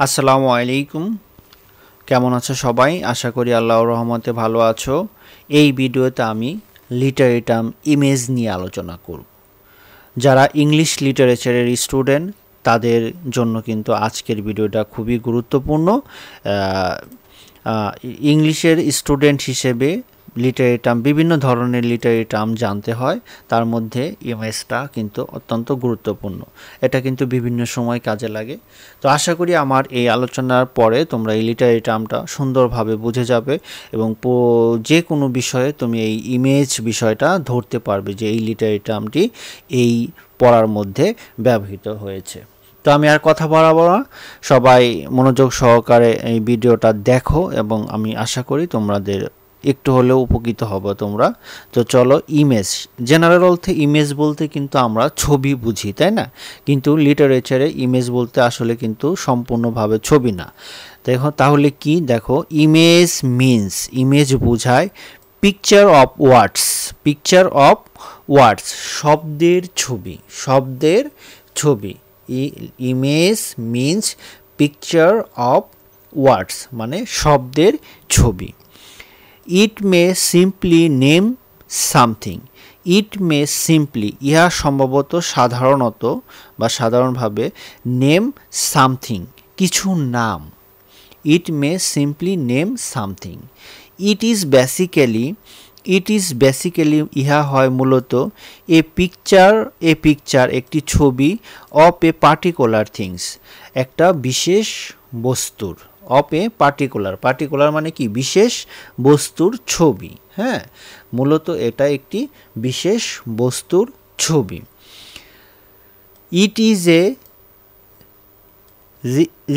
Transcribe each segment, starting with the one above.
আসসালামু আলাইকুম। কেমন আছো সবাই? আশা করি আল্লাহর রহমতে ভালো আছো। এই ভিডিওতে আমি লিটারেরি টার্ম ইমেজ নিয়ে আলোচনা করব। যারা ইংলিশ লিটারেচারের স্টুডেন্ট তাদের জন্য কিন্তু আজকের ভিডিওটা খুবই গুরুত্বপূর্ণ। ইংলিশের স্টুডেন্ট হিসেবে লিটারেরি টার্ম, বিভিন্ন ধরনের লিটারেরি টার্ম জানতে হয়, তার মধ্যে ইমেজটা কিন্তু অত্যন্ত গুরুত্বপূর্ণ। এটা কিন্তু বিভিন্ন সময় কাজে লাগে। তো আশা করি আমার এই আলোচনার পরে তোমরা এই লিটারেরি টার্মটা সুন্দরভাবে বুঝে যাবে এবং যে কোনো বিষয়ে তুমি এই ইমেজ বিষয়টা ধরতে পারবে যে এই লিটারেরি টার্মটি এই পড়ার মধ্যে ব্যবহৃত হয়েছে। তো আমি আর কথা বাড়াবো না, সবাই মনোযোগ সহকারে এই ভিডিওটা দেখো এবং আমি আশা করি তোমাদের একটু হলেও উপকৃত হবে তোমরা। তো চলো, ইমেজ, জেনারেল অর্থে ইমেজ বলতে কিন্তু আমরা ছবি বুঝি, তাই না? কিন্তু লিটারেচারে ইমেজ বলতে আসলে কিন্তু সম্পূর্ণভাবে ছবি না। দেখো তাহলে কি, দেখো ইমেজ মিন্স, ইমেজ বোঝায় picture of words, picture of words, শব্দের ছবি, শব্দের ছবি। Image means picture of words মানে শব্দের ছবি। It may simply name something, it may simply, ইহা সম্ভবত সাধারণত বা সাধারণভাবে নেম সামথিং, কিছু নাম। It may simply name something. It is basically, it is basically, ইহা হয় মূলত এ পিকচার, এ পিকচার একটি ছবি, অফ এ পার্টিকুলার থিংস, একটা বিশেষ বস্তুর, অফ এ পার্টিকুলার, পার্টিকুলার মানে কি, বিশেষ বস্তুর ছবি। হ্যাঁ, মূলত এটা একটি বিশেষ বস্তুর ছবি। It is a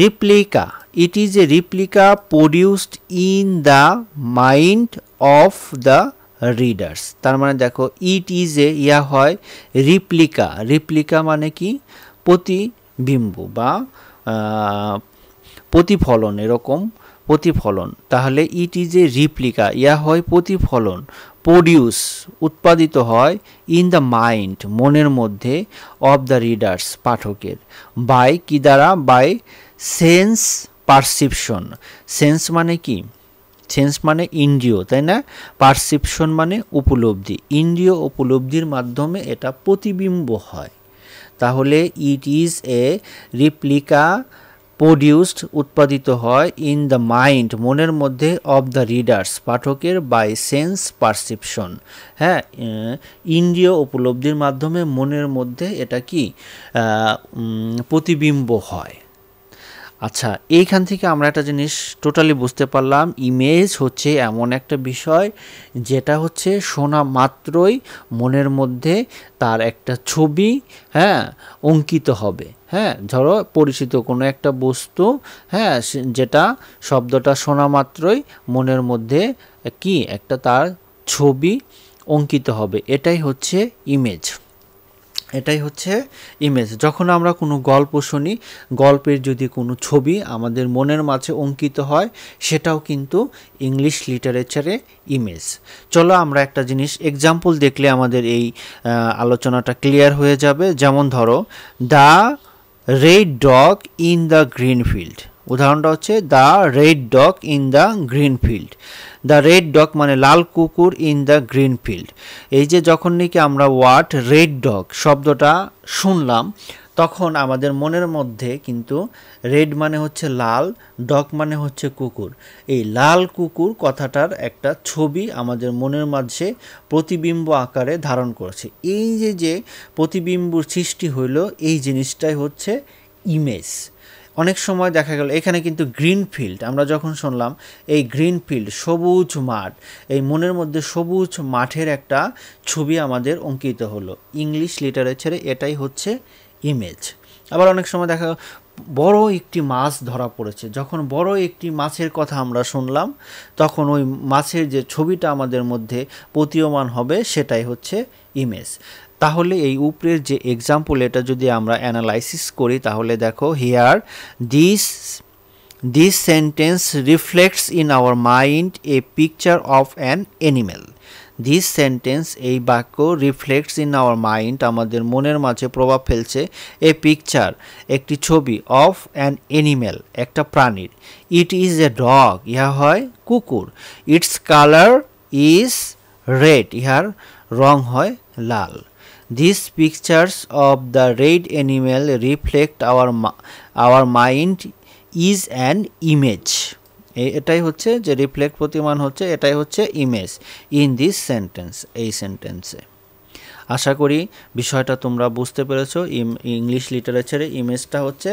replica, it is a replica produced in the mind of the readers. তার মানে দেখো, ইট ইজ এ, ইয়া হয় রিপ্লিকা, রিপ্লিকা মানে কি, প্রতিবিম্ব বা প্রতিফলন, এরকম প্রতিফলন। তাহলে ইট ইজ এ রিপ্লিকা, ইয়া হয় প্রতিফলন, প্রডিউস উৎপাদিত হয়, ইন দ্য মাইন্ড মনের মধ্যে, অফ দ্য রিডার্স পাঠকের, বাই কি দ্বারা, বাই সেন্স পারসিপশন। সেন্স মানে কি, সেন্স মানে ইন্দ্রিয়, তাই না? পারসিপশন মানে উপলব্ধি, ইন্দ্রিয় উপলব্ধির মাধ্যমে এটা প্রতিবিম্ব হয়। তাহলে it is a replica produced উৎপাদিত হয়, ইন দ্য মাইন্ড মনের মধ্যে, অফ দ্য রিডার্স পাঠকের, বাই সেন্স পারসিপশন। হ্যাঁ, ইন্দ্রিয় উপলব্ধির মাধ্যমে মনের মধ্যে এটা কি প্রতিবিম্ব হয়। আচ্ছা, এইখান থেকে আমরা একটা জিনিস টোটালি বুঝতে পারলাম, ইমেজ হচ্ছে এমন একটা বিষয় যেটা হচ্ছে শোনা মাত্রই মনের মধ্যে তার একটা ছবি, হ্যাঁ, অঙ্কিত হবে। হ্যাঁ, ধরো পরিচিত কোনো একটা বস্তু, হ্যাঁ, যেটা শব্দটা শোনা মাত্রই মনের মধ্যে কি একটা তার ছবি অঙ্কিত হবে, এটাই হচ্ছে ইমেজ, এটাই হচ্ছে ইমেজ। যখন আমরা কোনো গল্প শুনি, গল্পের যদি কোনো ছবি আমাদের মনের মাঝে অঙ্কিত হয়, সেটাও কিন্তু ইংলিশ লিটারেচারে ইমেজ। চলো আমরা একটা জিনিস এক্সাম্পল দেখলে আমাদের এই আলোচনাটা ক্লিয়ার হয়ে যাবে। যেমন ধরো, the red dog in the green field, উদাহরণটা হচ্ছে the red dog in the green field. The red dog মানে লাল কুকুর, ইন দ্য গ্রিন ফিল্ড। এই যে যখন নাকি আমরা ওয়ার্ড রেড ডগ শব্দটা শুনলাম, তখন আমাদের মনের মধ্যে কিন্তু রেড মানে হচ্ছে লাল, ডগ মানে হচ্ছে কুকুর, এই লাল কুকুর কথাটার একটা ছবি আমাদের মনের মাঝে প্রতিবিম্ব আকারে ধারণ করছে। এই যে প্রতিবিম্ব সৃষ্টি হইল, এই জিনিসটাই হচ্ছে ইমেজ। অনেক সময় দেখা গেল এখানে কিন্তু গ্রিন ফিল্ড, আমরা যখন শুনলাম এই গ্রিন ফিল্ড সবুজ মাঠ, এই মনের মধ্যে সবুজ মাঠের একটা ছবি আমাদের অঙ্কিত হলো। ইংলিশ লিটারেচারে এটাই হচ্ছে ইমেজ। আবার অনেক সময় দেখা গেল বড় একটি মাছ ধরা পড়েছে, যখন বড় একটি মাছের কথা আমরা শুনলাম, তখন ওই মাছের যে ছবিটা আমাদের মধ্যে প্রতীয়মান হবে, সেটাই হচ্ছে ইমেজ। তাহলে এই উপরের যে এক্সাম্পল, এটা যদি আমরা অ্যানালাইসিস করি, তাহলে দেখো, here this sentence reflects in our mind a picture of an animal. This sentence এই বাক্য রিফ্লেক্টস ইন আওয়ার মাইন্ড আমাদের মনের মাঝে প্রভাব ফেলছে এ পিকচার একটি ছবি অফ অ্যান এনিম্যাল একটা প্রাণীর। ইট ইজ এ ডগ ইহা হয় কুকুর। ইটস কালার ইজ রেড ইহার রং হয় লাল। These pictures of the red animal reflect our mind is an image. এটাই হচ্ছে যে রিফ্লেক্ট প্রতিমান হচ্ছে, এটাই হচ্ছে ইমেজ ইন দিস সেন্টেন্স এই সেন্টেন্সে। আশা করি বিষয়টা তোমরা বুঝতে পেরেছো। ইংলিশ লিটারেচারে ইমেজটা হচ্ছে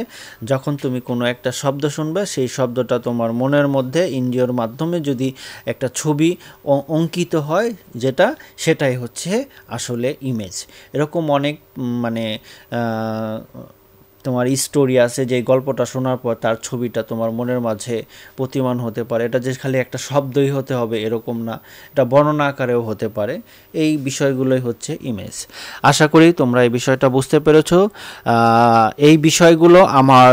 যখন তুমি কোনো একটা শব্দ শুনবে সেই শব্দটা তোমার মনের মধ্যে ইন্দ্রিয়র মাধ্যমে যদি একটা ছবি অঙ্কিত হয় সেটাই হচ্ছে আসলে ইমেজ। এরকম অনেক মানে তোমার স্টোরি আছে যে গল্পটা শোনার পর তার ছবিটা তোমার মনের মাঝে প্রতিমান হতে পারে। এটা যে খালি একটা শব্দই হতে হবে এরকম না, এটা বর্ণনা আকারেও হতে পারে। এই বিষয়গুলোই হচ্ছে ইমেজ। আশা করি তোমরা এই বিষয়টা বুঝতে পেরেছো। এই বিষয়গুলো আমার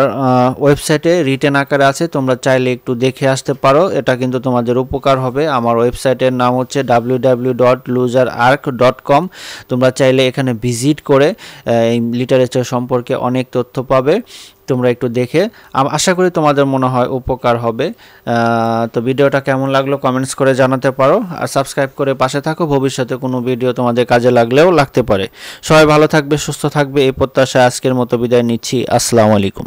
ওয়েবসাইটে রিটেন আকারে আছে, তোমরা চাইলে একটু দেখে আসতে পারো, এটা কিন্তু তোমাদের উপকার হবে। আমার ওয়েবসাইটের নাম হচ্ছে www.luzerarc.com। তোমরা চাইলে এখানে ভিজিট করে এই লিটারেচার সম্পর্কে অনেক তথ্য পাবে। তোমরা একটু দেখে আশা করি তোমাদের মনে হয় উপকার হবে। তো ভিডিওটা কেমন লাগলো কমেন্টস করে জানাতে পারো, আর সাবস্ক্রাইব করে পাশে থাকো, ভবিষ্যতে কোনো ভিডিও তোমাদের কাজে লাগলেও লাগতে পারে। সবাই ভালো থাকবে, সুস্থ থাকবে এই প্রত্যাশায় আজকের মতো বিদায় নিচ্ছি। আসসালামু আলাইকুম।